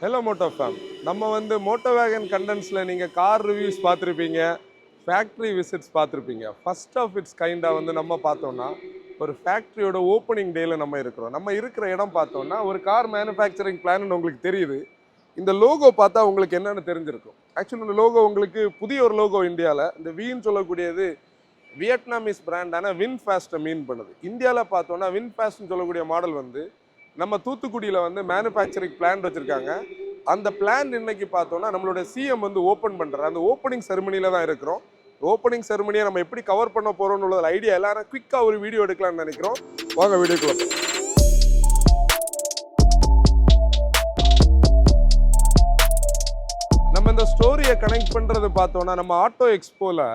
Hello Moto fam. நம்ம Moto வேகன் கண்டென்ட்ஸில் நீங்கள் கார் ரிவ்யூஸ் பார்த்துருப்பீங்க, ஃபேக்ட்ரி விசிட்ஸ் பார்த்துருப்பீங்க. ஃபர்ஸ்ட் ஆஃப் இட்ஸ் கைண்டாக நம்ம பார்த்தோன்னா ஒரு ஃபேக்ட்ரியோட ஓப்பனிங் டேயில் நம்ம இருக்கிறோம். நம்ம இருக்கிற இடம் பார்த்தோன்னா ஒரு கார் மேனுஃபேக்சரிங் பிளான்னு உங்களுக்கு தெரியுது. இந்த லோகோ பார்த்தா உங்களுக்கு என்னென்னு தெரிஞ்சிருக்கும். ஆக்சுவலி இந்த லோகோ உங்களுக்கு புதிய ஒரு லோகோ இந்தியாவில். இந்த வீன்னு சொல்லக்கூடியது வியட்நாமீஸ் பிராண்டான வின்ஃபாஸ்ட்டை மீன் பண்ணுது. இந்தியாவில் பார்த்தோன்னா வின்ஃபாஸ்ட்னு சொல்லக்கூடிய மாடல் நம்ம தூத்துக்குடியில் மேனுஃபேக்சரிங் பிளான் வச்சுருக்காங்க. அந்த பிளான் இன்னைக்கு பார்த்தோன்னா நம்மளோட சிஎம் ஓப்பன் பண்ணுறாரு. அந்த ஓப்பனிங் செரமனியில் தான் இருக்கிறோம். ஓப்பனிங் செரமனியை நம்ம எப்படி கவர் பண்ண போகிறோம்னு உள்ள ஐடியா எல்லாரும் குயிக்காக ஒரு வீடியோ எடுக்கலாம்னு நினைக்கிறோம். வாங்க வீடியோக்குள்ள. நம்ம இந்த ஸ்டோரியை கனெக்ட் பண்ணுறது பார்த்தோன்னா நம்ம ஆட்டோ எக்ஸ்போவில்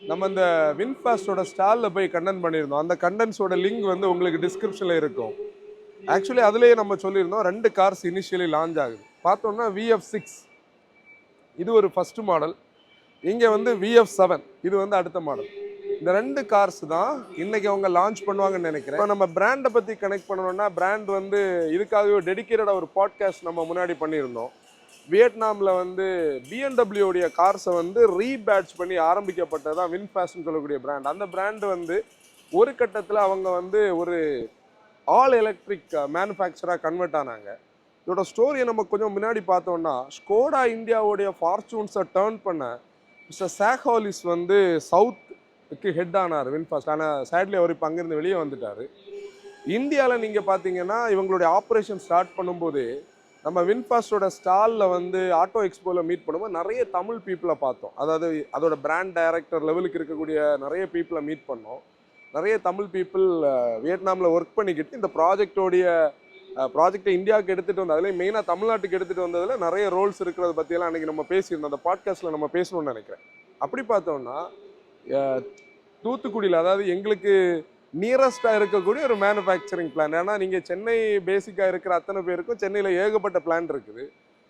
நம்ம இந்த வின்ஃபாஸ்டோட ஸ்டாலில் போய் கண்டென்ட் பண்ணியிருந்தோம். அந்த கண்டென்ட்ஸோட லிங்க் உங்களுக்கு டிஸ்கிரிப்ஷனில் இருக்கும். ஆக்சுவலி அதுலேயே நம்ம சொல்லியிருந்தோம் 2 கார்ஸ் இனிஷியலி லான்ச் ஆகுது. பார்த்தோம்னா VF6 இது ஒரு ஃபஸ்ட்டு மாடல். இங்கே VF7 இது அடுத்த மாடல். இந்த 2 கார்ஸ் தான் இன்றைக்கி அவங்க லான்ச் பண்ணுவாங்கன்னு நினைக்கிறேன். இப்போ நம்ம பிராண்டை பற்றி கனெக்ட் பண்ணணும்னா பிராண்ட் இதுக்காகவே டெடிக்கேட்டடாக ஒரு பாட்காஸ்ட் நம்ம முன்னாடி பண்ணியிருந்தோம். வியட்நாமில் BMW உடைய கார்ஸை ரீபேட்ச் பண்ணி ஆரம்பிக்கப்பட்டது தான் வின்ஃபாஸ்ட்னு சொல்லக்கூடிய பிராண்ட். அந்த பிராண்டு ஒரு கட்டத்தில் அவங்க ஒரு ஆல் எலக்ட்ரிக் மேனுஃபேக்சராக கன்வெர்ட் ஆனாங்க. இதோட ஸ்டோரியை நம்ம கொஞ்சம் முன்னாடி பார்த்தோம்னா ஸ்கோடா இந்தியாவுடைய ஃபார்ச்சூன்ஸை டேர்ன் பண்ண மிஸ்டர் சாக்ஹாலிஸ் சவுத்துக்கு ஹெட் ஆனார் வின்ஃபாஸ்ட். ஆனால் சேட்லி அவர் இப்போ அங்கேருந்து வெளியே வந்துட்டார். இந்தியாவில் நீங்கள் பார்த்தீங்கன்னா இவங்களுடைய ஆப்ரேஷன் ஸ்டார்ட் பண்ணும்போது நம்ம வின்ஃபாஸ்டோட ஸ்டாலில் ஆட்டோ எக்ஸ்போவில் மீட் பண்ணும்போது நிறைய தமிழ் பீப்புளை பார்த்தோம். அதாவது அதோட பிராண்ட் டைரக்டர் லெவலுக்கு இருக்கக்கூடிய நிறைய பீப்புளை மீட் பண்ணோம். நிறைய தமிழ் பீப்புள் வியட்நாமில் ஒர்க் பண்ணிக்கிட்டு இந்த ப்ராஜெக்டை இந்தியாவுக்கு எடுத்துகிட்டு வந்தது, அதுலேயும் மெயினாக தமிழ்நாட்டுக்கு எடுத்துகிட்டு வந்ததில் நிறைய ரோல்ஸ் இருக்கிறத பற்றியெல்லாம் அன்றைக்கி நம்ம பேசியிருந்தோம். அந்த பாட்காஸ்ட்டில் நம்ம பேசணும்னு நினைக்கிறேன். அப்படி பார்த்தோம்னா தூத்துக்குடியில், அதாவது எங்களுக்கு நியரஸ்ட்டாக இருக்கக்கூடிய ஒரு மேனுஃபேக்சரிங் பிளான். ஏன்னா நீங்கள் சென்னை பேசிக்காக இருக்கிற அத்தனை பேருக்கும் சென்னையில் ஏகப்பட்ட பிளான் இருக்குது.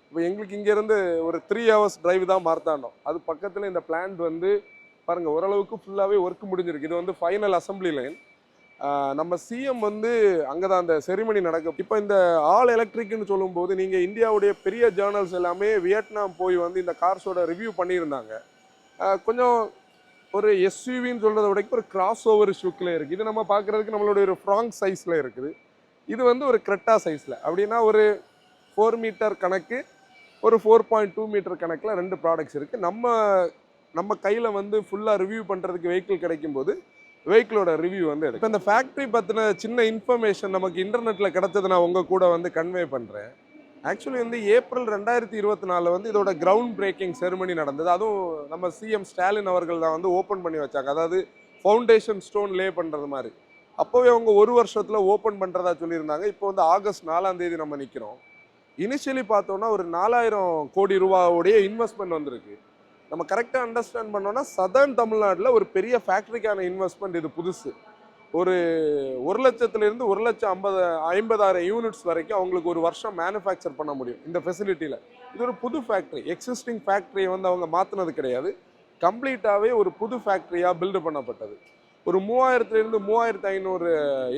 இப்போ எங்களுக்கு இங்கேருந்து ஒரு 3 hours டிரைவ் தான் மார்த்தாண்டோம். அது பக்கத்தில் இந்த பிளான்ட் பாருங்கள் ஓரளவுக்கு ஃபுல்லாகவே ஒர்க் முடிஞ்சிருக்கு. இது ஃபைனல் அசம்பிளி லைன். நம்ம சிஎம் அங்கே தான் அந்த செரிமனி நடக்கும். இப்போ இந்த ஆல் எலக்ட்ரிக்னு சொல்லும்போது நீங்கள் இந்தியாவுடைய பெரிய ஜேர்னல்ஸ் எல்லாமே வியட்நாம் போய் இந்த கார்ஸோட ரிவ்யூ பண்ணியிருந்தாங்க. கொஞ்சம் ஒரு எஸ்யூவின்னு சொல்கிறத விட ஒரு கிராஸ் ஓவர் லுக்கில் இருக்குது. இது நம்ம பார்க்குறதுக்கு நம்மளுடைய ஒரு ஃப்ராங்க் சைஸில் இருக்குது. இது ஒரு கிரெட்டா சைஸில். அப்படின்னா ஒரு 4 மீட்டர் கணக்கு, ஒரு 4.2 மீட்டர் கணக்கில் 2 ப்ராடக்ட்ஸ் இருக்குது. நம்ம கையில் ஃபுல்லாக ரிவ்யூ பண்ணுறதுக்கு வெஹிக்கிள் கிடைக்கும்போது வெஹிக்கிளோட ரிவ்யூ எடுக்கும். இப்போ இந்த ஃபேக்ட்ரி பற்றின சின்ன இன்ஃபர்மேஷன் நமக்கு இன்டர்நெட்டில் கிடச்சது நான் உங்கள் கூட கன்வே பண்ணுறேன். ஆக்சுவலி ஏப்ரல் 2024 இதோட கிரவுண்ட் பிரேக்கிங் செரிமனி நடந்தது. அதுவும் நம்ம சிஎம் ஸ்டாலின் அவர்கள் தான் ஓப்பன் பண்ணி வச்சாங்க. அதாவது ஃபவுண்டேஷன் ஸ்டோன் லே பண்ணுறது மாதிரி. அப்போவே அவங்க 1 வருஷத்தில் ஓப்பன் பண்ணுறதா சொல்லியிருந்தாங்க. இப்போ ஆகஸ்ட் 4ஆம் தேதி நம்ம நிற்கிறோம். இனிஷியலி பார்த்தோன்னா ஒரு 4000 கோடி ரூபாவுடைய இன்வெஸ்ட்மெண்ட் வந்திருக்கு. நம்ம கரெக்டாக அண்டர்ஸ்டாண்ட் பண்ணோன்னா சதர்ன் தமிழ்நாட்டில் ஒரு பெரிய ஃபேக்ட்ரிக்கான இன்வெஸ்ட்மெண்ட் இது புதுசு. ஒரு 1 லட்சத்துலேருந்து 1,50,000 யூனிட்ஸ் வரைக்கும் அவங்களுக்கு ஒரு வருஷம் மேனுஃபேக்சர் பண்ண முடியும் இந்த ஃபெசிலிட்டியில். இது ஒரு புது ஃபேக்ட்ரி. எக்ஸிஸ்டிங் ஃபேக்ட்ரியை அவங்க மாற்றினது கிடையாது. கம்ப்ளீட்டாகவே ஒரு புது ஃபேக்ட்ரியாக பில்டு பண்ணப்பட்டது. ஒரு 3000லேருந்து 3500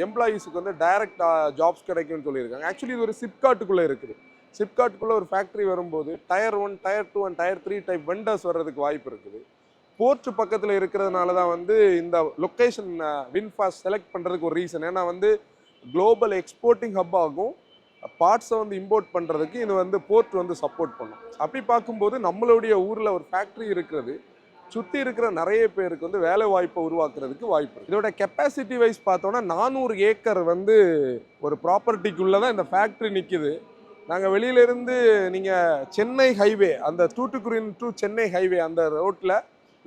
எம்ப்ளாயீஸுக்கு டைரக்ட் ஜாப்ஸ் கிடைக்கும்னு சொல்லியிருக்காங்க. ஆக்சுவலி இது ஒரு சிப்காட்டுக்குள்ளே இருக்குது. சிப்காட்டுக்குள்ளே ஒரு ஃபேக்ட்ரி வரும்போது Tier 1, Tier 2 and Tier 3 type vendors வர்றதுக்கு வாய்ப்பு இருக்குது. போர்ட் பக்கத்தில் இருக்கிறதுனால தான் இந்த லொக்கேஷன் வின்ஃபாஸ்ட் செலக்ட் பண்ணுறதுக்கு ஒரு ரீசன். ஏன்னா குளோபல் எக்ஸ்போர்ட்டிங் ஹப் ஆகும். பார்ட்ஸை இம்போர்ட் பண்ணுறதுக்கு இது போர்ட் சப்போர்ட் பண்ணும். அப்படி பார்க்கும்போது நம்மளுடைய ஊரில் ஒரு ஃபேக்ட்ரி இருக்கிறது சுற்றி இருக்கிற நிறைய பேருக்கு வேலை வாய்ப்பை உருவாக்குறதுக்கு வாய்ப்பு. இதோட கெப்பாசிட்டி வைஸ் பார்த்தோன்னா 400 ஏக்கர் ஒரு ப்ராப்பர்ட்டிக்குள்ளே தான் இந்த ஃபேக்ட்ரி நிற்கிது. நாங்கள் வெளியிலேருந்து நீங்கள் சென்னை ஹைவே, அந்த தூத்துக்குடி டு சென்னை ஹைவே அந்த ரோட்டில்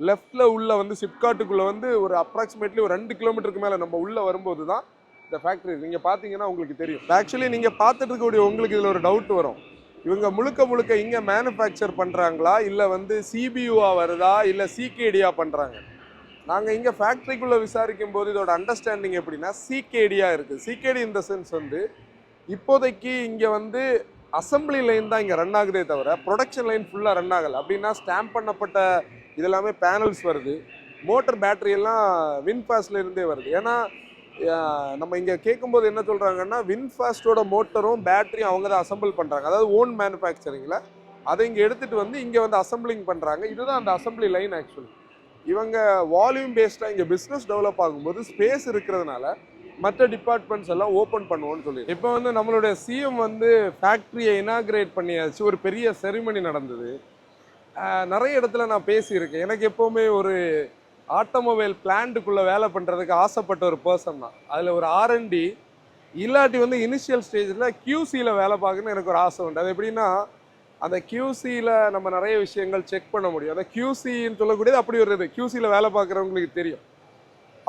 லெஃப்டில் உள்ள சிப்காட்டுக்குள்ளே ஒரு அப்ராக்சிமேட்லி ஒரு 2 கிலோமீட்டருக்கு மேலே நம்ம உள்ளே வரும்போது தான் இந்த ஃபேக்ட்ரி. நீங்கள் பார்த்தீங்கன்னா உங்களுக்கு தெரியும். ஆக்சுவலி நீங்கள் பார்த்துட்டு இருக்கக்கூடிய உங்களுக்கு இதில் ஒரு டவுட் வரும். இவங்க முழுக்க இங்கே மேனுஃபேக்சர் பண்ணுறாங்களா, இல்லை CBUவா வருதா, இல்லை CKDயா பண்ணுறாங்க? நாங்கள் இங்கே ஃபேக்ட்ரிக்குள்ளே விசாரிக்கும் போது இதோட அண்டர்ஸ்டாண்டிங் எப்படின்னா CKDயா இருக்குது. CKD இந்த சென்ஸ் இப்போதைக்கு இங்கே அசம்பிளி லைன் தான் இங்கே ரன் ஆகுதே தவிர ப்ரொடக்ஷன் லைன் ஃபுல்லாக ரன் ஆகலை. அப்படின்னா ஸ்டாம்ப் பண்ணப்பட்ட இதெல்லாமே பேனல்ஸ் வருது. மோட்டர் பேட்டரி எல்லாம் வின்ஃபாஸ்ட்ல இருந்தே வருது. ஏன்னா நம்ம இங்கே கேட்கும்போது என்ன சொல்கிறாங்கன்னா வின்ஃபாஸ்டோட மோட்டரும் பேட்டரியும் அவங்க தான் அசம்பிள் பண்ணுறாங்க, அதாவது ஓன் மேனுஃபேக்சரிங்கில் அதை இங்கே எடுத்துகிட்டு வந்து இங்கே வந்து அசம்பிளிங் பண்ணுறாங்க. இதுதான் அந்த அசம்பிளி லைன். ஆக்சுவலி இவங்க வால்யூம் பேஸ்டாக இங்கே பிஸ்னஸ் டெவலப் ஆகும்போது ஸ்பேஸ் இருக்கிறதுனால மற்ற டிபார்ட்மெண்ட்ஸ் எல்லாம் ஓப்பன் பண்ணுவோன்னு சொல்லி இப்போ வந்து நம்மளுடைய சிஎம் வந்து ஃபேக்ட்ரியை இனாகிரேட் பண்ணியாச்சு. ஒரு பெரிய செரிமனி நடந்தது. நிறைய இடத்துல நான் பேசியிருக்கேன். எனக்கு எப்போவுமே ஒரு ஆட்டோமொபைல் பிளான்ட்டுக்குள்ளே வேலை பண்ணுறதுக்கு ஆசைப்பட்ட ஒரு பர்சன் தான். அதில் ஒரு ஆர்என்டி இல்லாட்டி வந்து இனிஷியல் ஸ்டேஜில் கியூசியில் வேலை பார்க்கணுன்னு எனக்கு ஒரு ஆசை உண்டு. அது எப்படின்னா அந்த கியூசியில் நம்ம நிறைய விஷயங்கள் செக் பண்ண முடியும். அந்த கியூசின்னு சொல்லக்கூடியது அப்படி ஒரு இது கியூசியில் வேலை பார்க்குறவங்களுக்கு தெரியும்.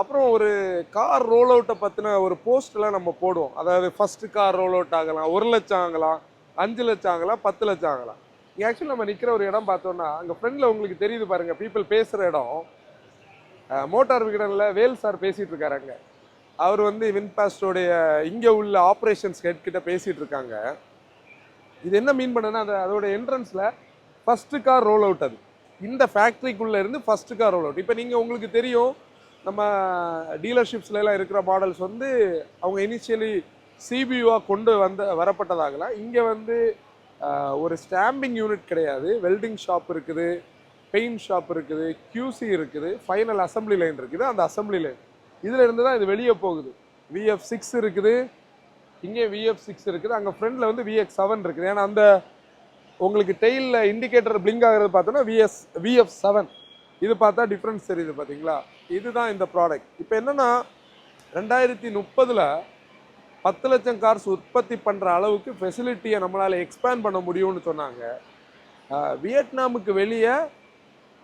அப்புறம் ஒரு கார் ரோல் அவுட்டை பற்றின ஒரு போஸ்ட்லாம் நம்ம போடுவோம். அதாவது ஃபஸ்ட்டு கார் ரோல் அவுட் ஆகலாம், 1 லட்சம் ஆகலாம், 5 லட்சம் ஆகலாம், 10 லட்சம் ஆகலாம். இங்கே ஆக்சுவலி நம்ம நிற்கிற ஒரு இடம் பார்த்தோன்னா அங்கே ஃப்ரெண்டில் உங்களுக்கு தெரியுது பாருங்கள், பீப்புள் பேசுகிற இடம். மோட்டார் விகடனில் வேல் சார் பேசிகிட்டு இருக்காருங்க. அவர் வந்து வின்பாஸ்டோடைய இங்கே உள்ள ஆப்ரேஷன்ஸ் ஹெட் கிட்ட பேசிகிட்டு இருக்காங்க. இது என்ன மீன் பண்ணுன்னா அதோட என்ட்ரன்ஸில் ஃபஸ்ட்டு கார் ரோல் அவுட், அது இந்த ஃபேக்ட்ரிக்குள்ளே இருந்து ஃபஸ்ட்டு கார் ரோல் அவுட். இப்போ நீங்கள் உங்களுக்கு தெரியும் நம்ம டீலர்ஷிப்ஸ்லாம் இருக்கிற மாடல்ஸ் வந்து அவங்க இனிஷியலி சிபியூவாக கொண்டு வரப்பட்டதாகலாம். இங்கே வந்து ஒரு ஸ்டாம்பிங் யூனிட் கிடையாது, வெல்டிங் ஷாப் இருக்குது, பெயிண்ட் ஷாப் இருக்குது, கியூசி இருக்குது, ஃபைனல் அசம்பிளி லைன் இருக்குது. அந்த அசம்பிளி லைன் இதில் இருந்து தான் இது வெளியே போகுது. VF6 இருக்குது, இங்கே VF6 இருக்குது, அங்கே ஃப்ரண்டில் வந்து VX7 இருக்குது. ஏன்னா அந்த உங்களுக்கு டெயிலில் இண்டிகேட்டர் பிளிங்க் ஆகிறது பார்த்தோன்னா VF7. இது பார்த்தா டிஃப்ரென்ஸ் தெரியுது பார்த்தீங்களா? இதுதான் இந்த ப்ராடக்ட். இப்போ என்னென்னா 2030 10 லட்சம் கார்ஸ் உற்பத்தி பண்ணுற அளவுக்கு ஃபெசிலிட்டியை நம்மளால் எக்ஸ்பேண்ட் பண்ண முடியும்னு சொன்னாங்க. வியட்நாமுக்கு வெளியே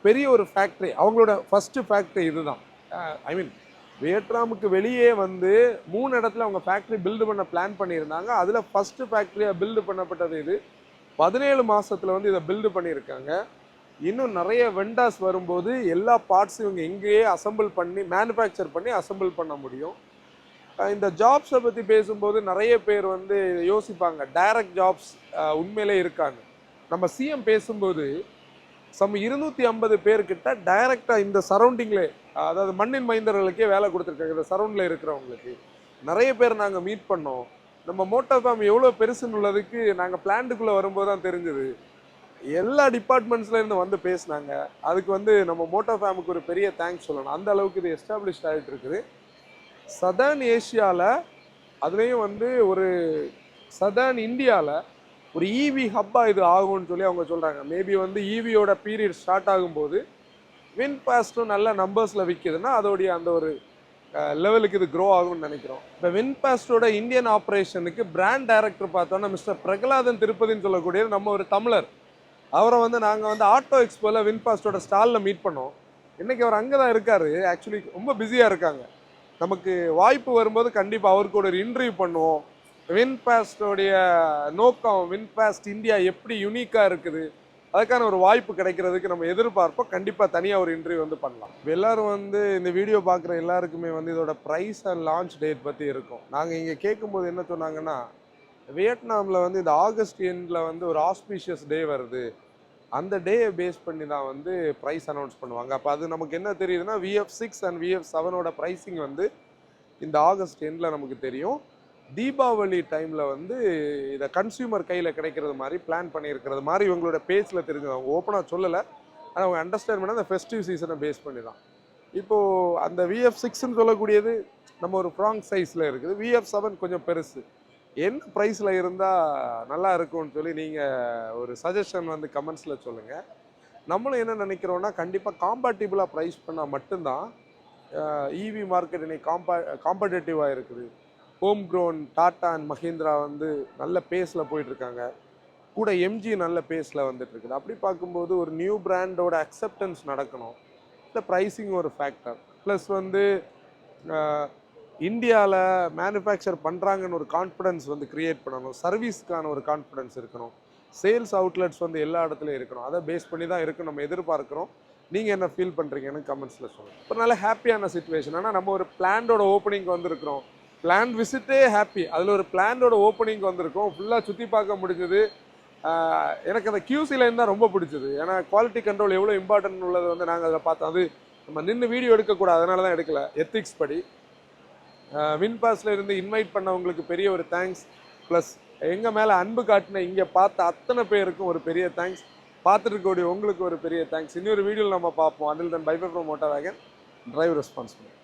பெரிய ஒரு ஃபேக்ட்ரி, அவங்களோட ஃபஸ்ட்டு ஃபேக்ட்ரி இதுதான். ஐ மீன் வியட்நாமுக்கு வெளியே வந்து 3 இடத்துல அவங்க ஃபேக்ட்ரி பில்டு பண்ண பிளான் பண்ணியிருந்தாங்க. அதில் ஃபஸ்ட்டு ஃபேக்ட்ரியாக பில்டு பண்ணப்பட்டது இது. 17 மாதத்தில் வந்து இதை பில்டு பண்ணியிருக்காங்க. இன்னும் நிறைய வெண்டாஸ் வரும்போது எல்லா பார்ட்ஸும் இவங்க எங்கேயே அசம்பிள் பண்ணி மேனுஃபேக்சர் பண்ணி அசம்பிள் பண்ண முடியும். இந்த ஜாப்ஸை பற்றி பேசும்போது நிறைய பேர் வந்து யோசிப்பாங்க, டைரக்ட் ஜாப்ஸ் உண்மையிலே இருக்காங்க. நம்ம சிஎம் பேசும்போது 250 பேர்கிட்ட டைரக்டாக இந்த சரௌண்டிங்லே, அதாவது மண்ணின் மைந்தர்களுக்கே வேலை கொடுத்துருக்காங்க. இந்த சரௌண்டில் இருக்கிறவங்களுக்கு நிறைய பேர் நாங்கள் மீட் பண்ணோம். நம்ம மோட்டார் ஃபார்ம் எவ்வளோ பெருசுன்னு உள்ளதுக்கு நாங்கள் பிளான்ட்டுக்குள்ளே வரும்போது தான் தெரிஞ்சது. எல்லா டிபார்ட்மெண்ட்ஸ்லேருந்து வந்து பேசினாங்க. அதுக்கு வந்து நம்ம மோட்டார் ஃபார்முக்கு ஒரு பெரிய தேங்க்ஸ் சொல்லணும். அந்த அளவுக்கு இது எஸ்டாப்ளிஷ்ட் ஆகிட்டு இருக்குது. சதர்ன் ஏஷியாவில், அதுலேயும் வந்து ஒரு சதர்ன் இந்தியாவில் ஒரு இவி ஹப்பாக இது ஆகும்னு சொல்லி அவங்க சொல்கிறாங்க. மேபி வந்து இவியோட பீரியட் ஸ்டார்ட் ஆகும்போது வின்பாஸ்ட்டும் நல்ல நம்பர்ஸில் விற்கிதுன்னா அதோடைய அந்த ஒரு லெவலுக்கு இது க்ரோ ஆகும்னு நினைக்கிறோம். இப்போ வின்பாஸ்டோட இந்தியன் ஆப்ரேஷனுக்கு பிராண்ட் டைரக்டர் பார்த்தோன்னா மிஸ்டர் பிரகலாதன் திருப்பதின்னு சொல்லக்கூடிய நம்ம ஒரு தமிழர். அவரை வந்து நாங்கள் வந்து ஆட்டோ எக்ஸ்போவில் வின்பாஸ்டோட ஸ்டாலில் மீட் பண்ணோம். இன்றைக்கி அவர் அங்கே தான் இருக்கார். ஆக்சுவலி ரொம்ப பிஸியாக இருக்காங்க. நமக்கு வாய்ப்பு வரும்போது கண்டிப்பாக அவருக்கு ஒரு இன்டர்வியூ பண்ணுவோம். வின்பாஸ்டோடைய நோக்கம், வின்பாஸ்ட் இந்தியா எப்படி யூனிக்காக இருக்குது, அதுக்கான ஒரு வாய்ப்பு கிடைக்கிறதுக்கு நம்ம எதிர்பார்ப்போம். கண்டிப்பாக தனியாக ஒரு இன்டர்வியூ வந்து பண்ணலாம். எல்லோரும் வந்து இந்த வீடியோ பார்க்குற எல்லாருக்குமே வந்து இதோட ப்ரைஸ் அண்ட் லான்ச் டேட் பற்றி இருக்கும். நாங்கள் இங்கே கேட்கும்போது என்ன சொன்னாங்கன்னா, வியட்நாமில் வந்து இந்த ஆகஸ்ட் எண்டில் வந்து ஒரு ஆஸ்பீஷியஸ் டே வருது, அந்த டேயை பேஸ் பண்ணி தான் வந்து ப்ரைஸ் அனௌன்ஸ் பண்ணுவாங்க. அப்போ அது நமக்கு என்ன தெரியுதுன்னா VF6 அண்ட் VF7ஓட ப்ரைஸிங் வந்து இந்த ஆகஸ்ட் எண்டில் நமக்கு தெரியும். தீபாவளி டைமில் வந்து இதை கன்சியூமர் கையில் கிடைக்கிறது மாதிரி பிளான் பண்ணியிருக்கிறது மாதிரி இவங்களோட பேஜில் தெரிஞ்சு, அவங்க ஓப்பனாக சொல்லலை, ஆனால் அவங்க அண்டர்ஸ்டாண்ட் பண்ண அந்த ஃபெஸ்டிவ் சீசனை பேஸ் பண்ணி தான். இப்போது அந்த VF6ன்னு சொல்லக்கூடியது நம்ம ஒரு ஃப்ராங் சைஸில் இருக்குது. VF7 கொஞ்சம் பெருசு. என்ன ப்ரைஸில் இருந்தால் நல்லா இருக்கும்னு சொல்லி நீங்கள் ஒரு சஜஷன் வந்து கமெண்ட்ஸில் சொல்லுங்கள். நம்மளும் என்ன நினைக்கிறோன்னா, கண்டிப்பாக காம்பேட்டிபிளாக ப்ரைஸ் பண்ணால் மட்டும்தான் இவி மார்க்கெட் இன்னைக்கு காம்படேட்டிவாக இருக்குது. Home grown tata and Mahindra வந்து நல்ல பேஸில் போயிட்டுருக்காங்க. கூட எம்ஜி நல்ல பேஸில் வந்துட்டுருக்குது. அப்படி பார்க்கும்போது ஒரு நியூ பிராண்டோட அக்செப்டன்ஸ் நடக்கணும். இந்த ப்ரைஸிங் ஒரு ஃபேக்டர். ப்ளஸ் வந்து இந்தியாவில் மேனுஃபேக்சர் பண்ணுறாங்கன்னு ஒரு கான்ஃபிடன்ஸ் வந்து க்ரியேட் பண்ணணும். சர்வீஸ்க்கான ஒரு கான்ஃபிடன்ஸ் இருக்கணும். சேல்ஸ் அவுட்லெட்ஸ் வந்து எல்லா இடத்துலையும் இருக்கணும். அதை பேஸ் பண்ணி தான் இருக்கும் நம்ம எதிர்பார்க்குறோம். நீங்கள் என்ன ஃபீல் பண்ணுறீங்கன்னு கமெண்ட்ஸில் சொல்லுங்கள். ஒரு நல்ல ஹாப்பியான சிச்சுவேஷன். ஆனால் நம்ம ஒரு பிளான்டோட ஓப்பனிங் வந்திருக்கிறோம். பிளான் விசிட்டே ஹாப்பி, அதில் ஒரு பிளான்டோட ஓப்பனிங் வந்திருக்கோம். ஃபுல்லாக சுற்றி பார்க்க முடிஞ்சது. எனக்கு அந்த கியூசி லைன் தான் ரொம்ப பிடிச்சது. ஏன்னா குவாலிட்டி கண்ட்ரோல் எவ்வளோ இம்பார்ட்டன்ட் உள்ளது வந்து நாங்கள் அதில் பார்த்தோம். அது நம்ம நின்று வீடியோ எடுக்கக்கூடாது, அதனால தான் எடுக்கலை, எத்திக்ஸ் படி. வின்பாஸில் இருந்து இன்வைட் பண்ணவங்களுக்கு பெரிய ஒரு தேங்க்ஸ். ப்ளஸ் எங்கள் மேலே அன்பு காட்டின இங்கே பார்த்த அத்தனை பேருக்கும் ஒரு பெரிய தேங்க்ஸ். பார்த்துட்டு இருக்கக்கூடிய உங்களுக்கு ஒரு பெரிய தேங்க்ஸ். இன்னொரு வீடியோவில் நம்ம பார்ப்போம். அதில் தன் பை பை ஃப்ரம் மோட்டார் வேகன். Drive responsibility.